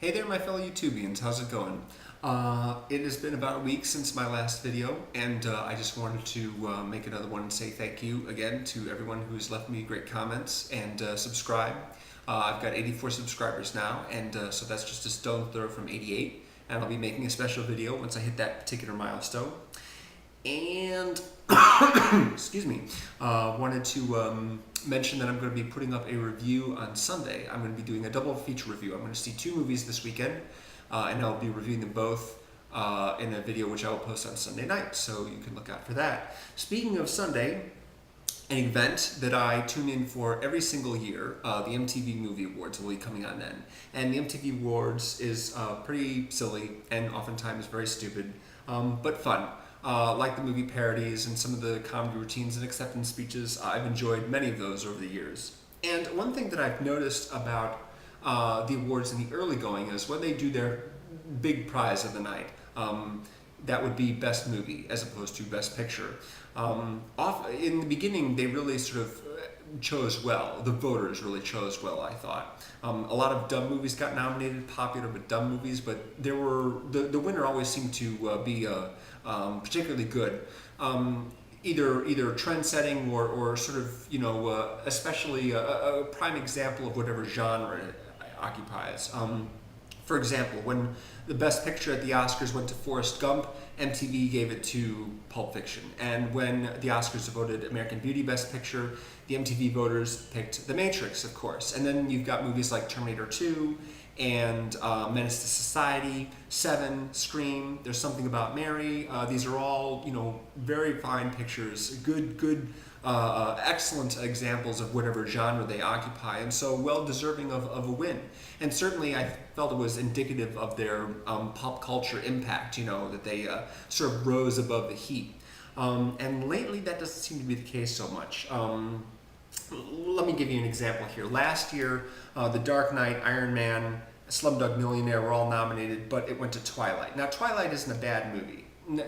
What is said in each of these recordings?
Hey there, my fellow YouTubians. How's it going? It has been about a week since my last video, and I just wanted to make another one and say thank you again to everyone who's left me great comments and subscribe. I've got 84 subscribers now, and so that's just a stone throw from 88, and I'll be making a special video once I hit that particular milestone. And, excuse me, wanted to mention that I'm going to be putting up a review on Sunday. I'm going to be doing a double feature review. I'm going to see two movies this weekend, and I'll be reviewing them both in a video which I will post on Sunday night, so you can look out for that. Speaking of Sunday, an event that I tune in for every single year, the MTV Movie Awards will be coming on then. And the MTV Awards is pretty silly and oftentimes very stupid, but fun. Like the movie parodies and some of the comedy routines and acceptance speeches, I've enjoyed many of those over the years. And one thing that I've noticed about the awards in the early going is when they do their big prize of the night, that would be Best Movie as opposed to Best Picture. In the beginning, they really sort of chose well. The voters really chose well, I thought. A lot of dumb movies got nominated, popular but dumb movies, but there were the winner always seemed to be particularly good. Either trend-setting or sort of, especially a prime example of whatever genre it occupies. For example, when the Best Picture at the Oscars went to Forrest Gump, MTV gave it to Pulp Fiction. And when the Oscars voted American Beauty Best Picture, the MTV voters picked The Matrix, of course. And then you've got movies like Terminator 2 and Menace to Society, Seven, Scream, There's Something About Mary. These are all, very fine pictures, good, excellent examples of whatever genre they occupy, and so well deserving of a win. And certainly I felt it was indicative of their pop culture impact, that they sort of rose above the heap. And lately that doesn't seem to be the case so much. Let me give you an example here. Last year, The Dark Knight, Iron Man, Slumdog Millionaire were all nominated, but it went to Twilight. Now, Twilight isn't a bad movie.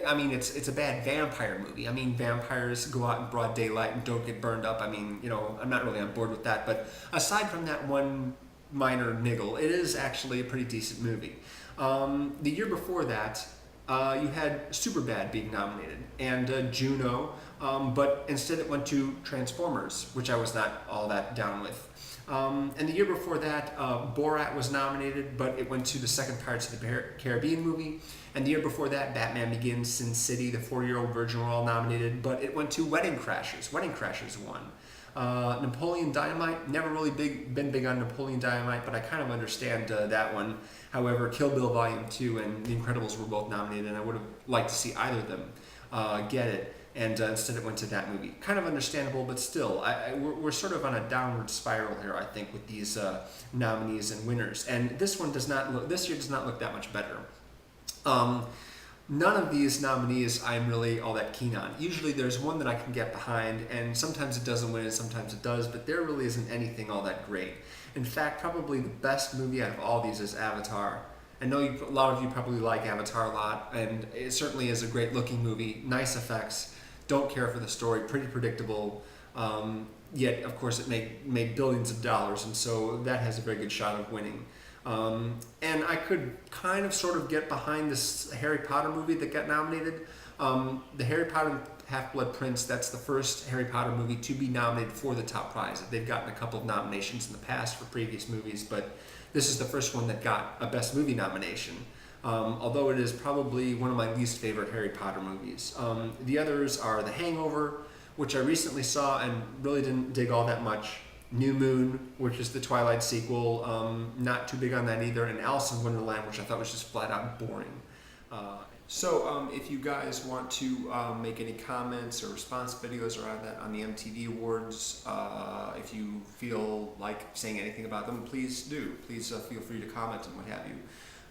I mean, it's a bad vampire movie. I mean, vampires go out in broad daylight and don't get burned up. I mean, I'm not really on board with that. But aside from that one minor niggle, it is actually a pretty decent movie. The year before that, you had Superbad being nominated and Juno, but instead it went to Transformers, which I was not all that down with. And the year before that, Borat was nominated, but it went to the second Pirates of the Caribbean movie. And the year before that, Batman Begins, Sin City, The 4-Year-Old Virgin were all nominated, but it went to Wedding Crashers. Wedding Crashers won. Napoleon Dynamite, never really been big on Napoleon Dynamite, but I kind of understand that one. However, Kill Bill Volume 2 and The Incredibles were both nominated, and I would have liked to see either of them get it. And instead it went to that movie. Kind of understandable, but still, we're sort of on a downward spiral here, I think, with these nominees and winners. And this year does not look that much better. None of these nominees I'm really all that keen on. Usually there's one that I can get behind, and sometimes it doesn't win and sometimes it does, but there really isn't anything all that great. In fact, probably the best movie out of all these is Avatar. I know a lot of you probably like Avatar a lot, and it certainly is a great looking movie, nice effects. Don't care for the story, pretty predictable, yet of course it made billions of dollars, and so that has a very good shot of winning. And I could kind of sort of get behind this Harry Potter movie that got nominated. The Harry Potter Half-Blood Prince, that's the first Harry Potter movie to be nominated for the top prize. They've gotten a couple of nominations in the past for previous movies, but this is the first one that got a Best Movie nomination. Although it is probably one of my least favorite Harry Potter movies. The others are The Hangover, which I recently saw and really didn't dig all that much. New Moon, which is the Twilight sequel, not too big on that either. And Alice in Wonderland, which I thought was just flat out boring. So if you guys want to make any comments or response videos around that on the MTV Awards, if you feel like saying anything about them, please do. Please feel free to comment and what have you.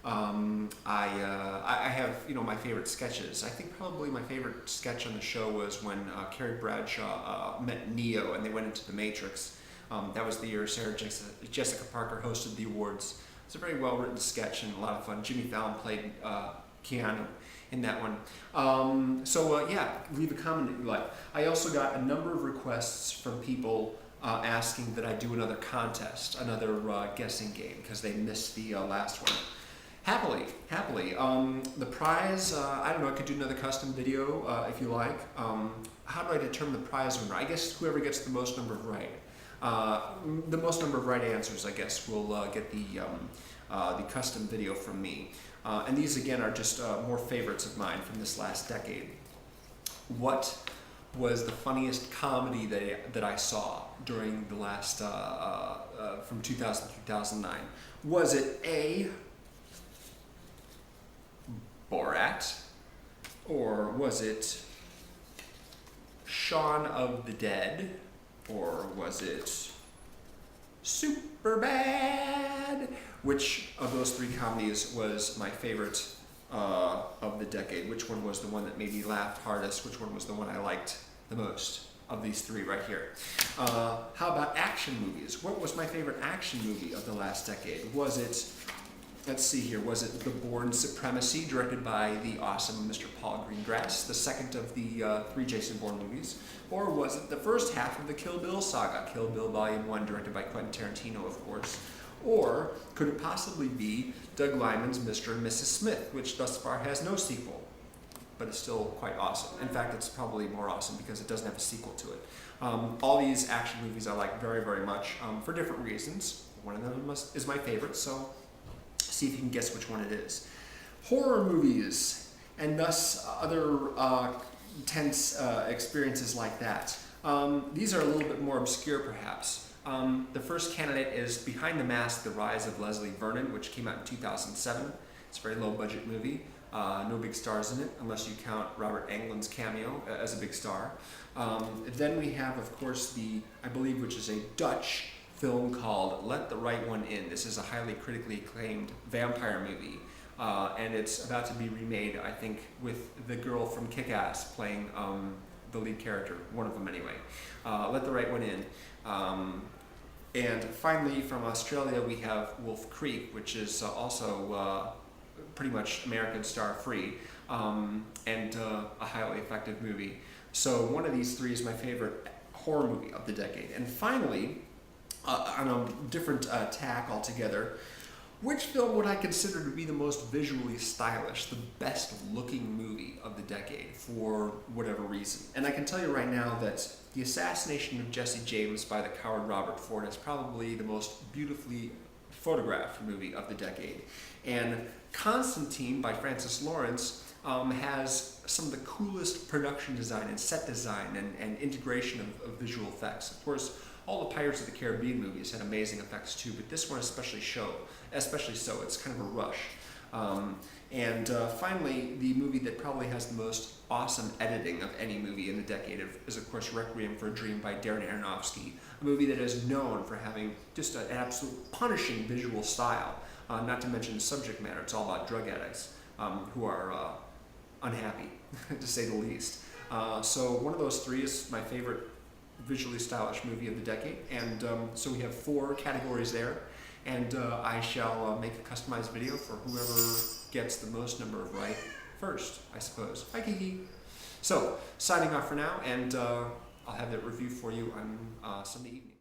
I have, my favorite sketches. I think probably my favorite sketch on the show was when Carrie Bradshaw met Neo and they went into the Matrix. That was the year Sarah Jessica Parker hosted the awards. It's a very well-written sketch and a lot of fun. Jimmy Fallon played Keanu in that one. Yeah, leave a comment if you like. I also got a number of requests from people asking that I do another contest, another guessing game, because they missed the last one. Happily. The prize, I don't know, I could do another custom video if you like. How do I determine the prize winner? I guess whoever gets the most number of right. The most number of right answers, I guess, will get the custom video from me. And these, again, are just more favorites of mine from this last decade. What was the funniest comedy that I saw during the last, from 2000 to 2009? Was it A, Borat, or was it Shaun of the Dead, or was it Superbad? Which of those three comedies was my favorite of the decade? Which one was the one that made me laugh hardest? Which one was the one I liked the most of these three right here? How about action movies? What was my favorite action movie of the last decade? Was it, let's see here, was it the Bourne Supremacy, directed by the awesome Mr. Paul Greengrass, the second of the three Jason Bourne movies? Or was it the first half of the Kill Bill saga, Kill Bill Volume 1, directed by Quentin Tarantino, of course? Or could it possibly be Doug Liman's Mr. and Mrs. Smith, which thus far has no sequel, but is still quite awesome. In fact, it's probably more awesome because it doesn't have a sequel to it. All these action movies I like very, very much for different reasons. One of them is my favorite, so see if you can guess which one it is. Horror movies, and thus other tense experiences like that. These are a little bit more obscure, perhaps. The first candidate is Behind the Mask, The Rise of Leslie Vernon, which came out in 2007. It's a very low-budget movie. No big stars in it, unless you count Robert Englund's cameo as a big star. Then we have, of course, I believe, which is a Dutch film called Let the Right One In. This is a highly critically acclaimed vampire movie, and it's about to be remade, I think, with the girl from Kick-Ass playing the lead character, one of them anyway. Let the Right One In. And finally, from Australia, we have Wolf Creek, which is also pretty much American Star free, and a highly effective movie. So one of these three is my favorite horror movie of the decade. And finally, on a different tack altogether, which film would I consider to be the most visually stylish, the best looking movie of the decade for whatever reason? And I can tell you right now that The Assassination of Jesse James by the coward Robert Ford is probably the most beautifully photographed movie of the decade. And Constantine by Francis Lawrence has some of the coolest production design and set design and integration of visual effects. Of course, all the Pirates of the Caribbean movies had amazing effects too, but this one especially so. It's kind of a rush. And finally, the movie that probably has the most awesome editing of any movie in the decade is, of course, Requiem for a Dream by Darren Aronofsky, a movie that is known for having just an absolute punishing visual style, not to mention the subject matter. It's all about drug addicts who are unhappy, to say the least. So one of those three is my favorite visually stylish movie of the decade, and so we have 4 categories there, and I shall make a customized video for whoever gets the most number of right first, I suppose. Hi, Kiki. So, signing off for now, and I'll have that review for you on Sunday evening.